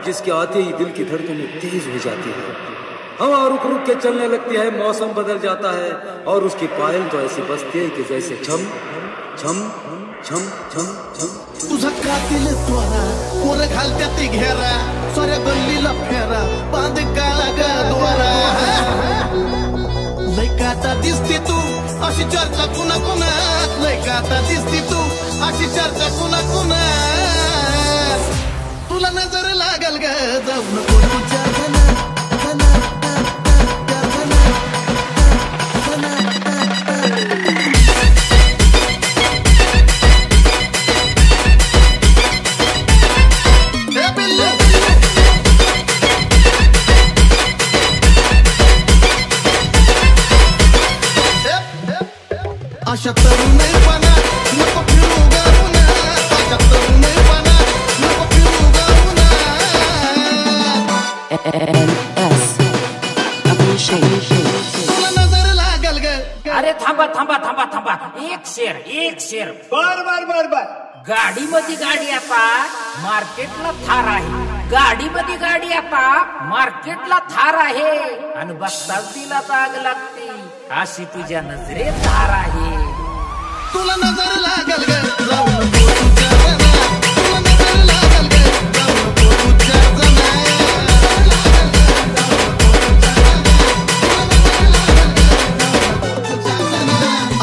जिसके आते ही दिल की धड़कनें तेज हो जाती है, हवा रुक रुक के चलने लगती है, मौसम बदल जाता है और उसकी पायल तो ऐसी बजती है कि जैसे छम छम छम छम छम। तुझा कातिल त्वरा पोर घालत्या ती घेरा, सोऱ्या गल्लीला फेरा, बांध काळा ग द्वारा। लय काटा दिसती तू अशी चर्चा कुणा कुणा, लय काटा दिसती तू अशी चर्चा कुणा कुणा। तुला नजर लागल ग जाऊ नको तुझ्या अशा तरुणपणा नको फिरू गाऊना, अशा तरुणपणा नको फिरू गाऊना। तुला नजर लागल ग। अरे थांबा थांबा थांबा थांबा, एक शेर। बर गाडी मध्ये गाडी आता मार्केटला थार आहे, गाडी मध्ये गाडी आता मार्केटला थार आहे, आणि बघताच तिला आग लागते अशी तुझ्या नजरेत धार आहे। तुला नजर लागल ग जाऊ नको तुझ्या जना, तुला नजर लागल ग जाऊ नको तुझ्या जना।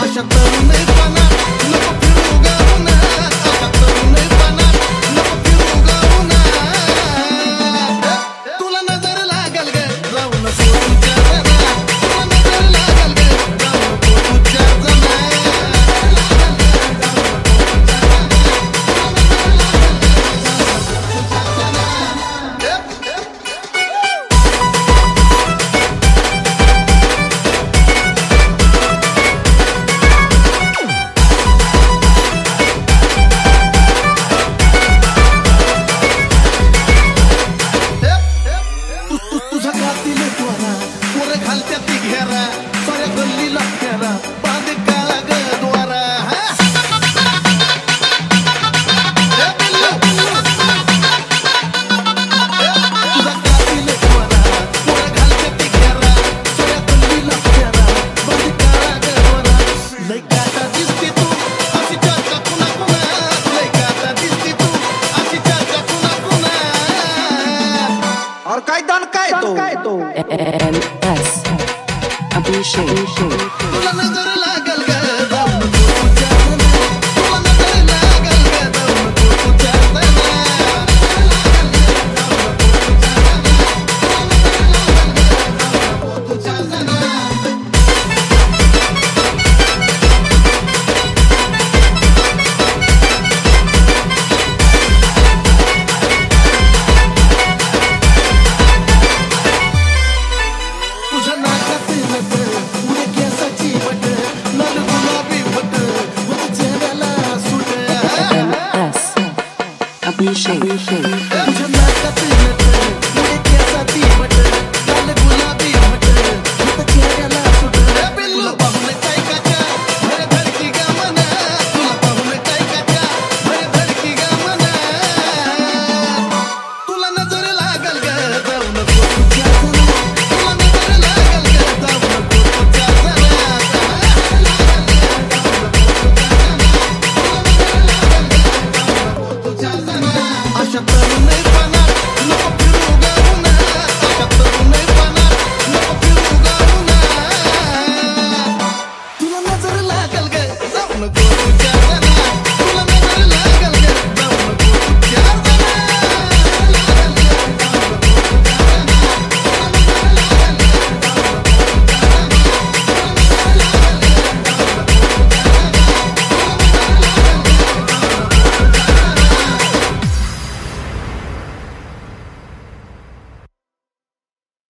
अशा तरुणपणा नको फिरू गाऊना, अशा तरुणपणा नको फिरू गाऊना। तुला नजर लागल ग जाऊ नको तुझ्या जना, तुला नजर लागल ग जाऊ नको तुझ्या जना। तुझा कातिल त्वरा पोर घालत्या ती घेरा, साऱ्या गल्लीला फेरा, बांध काळा ग द्वारा। तुझा कातिल त्वरा पोर घालत्या ती घेरा, साऱ्या गल्लीला फेरा, बांध काळा ग द्वारा। लय काटा दिसती तू अशी चर्चा कुणा कुणा, लय काटा दिसती तू अशी चर्चा कुणा कुणा। और काय दान काय तो MS अभिषेक। तुला नजर लागल ग जाऊ नको तुझ्या जना, तुला नजर लागल ग जाऊ नको तुझ्या जना। तुझ्या जना तुझ्या नाकाचे नट, उडे केसाची बट, लाल गुलाबी बट, व चेहऱ्याला सूट। MS अभिषेक।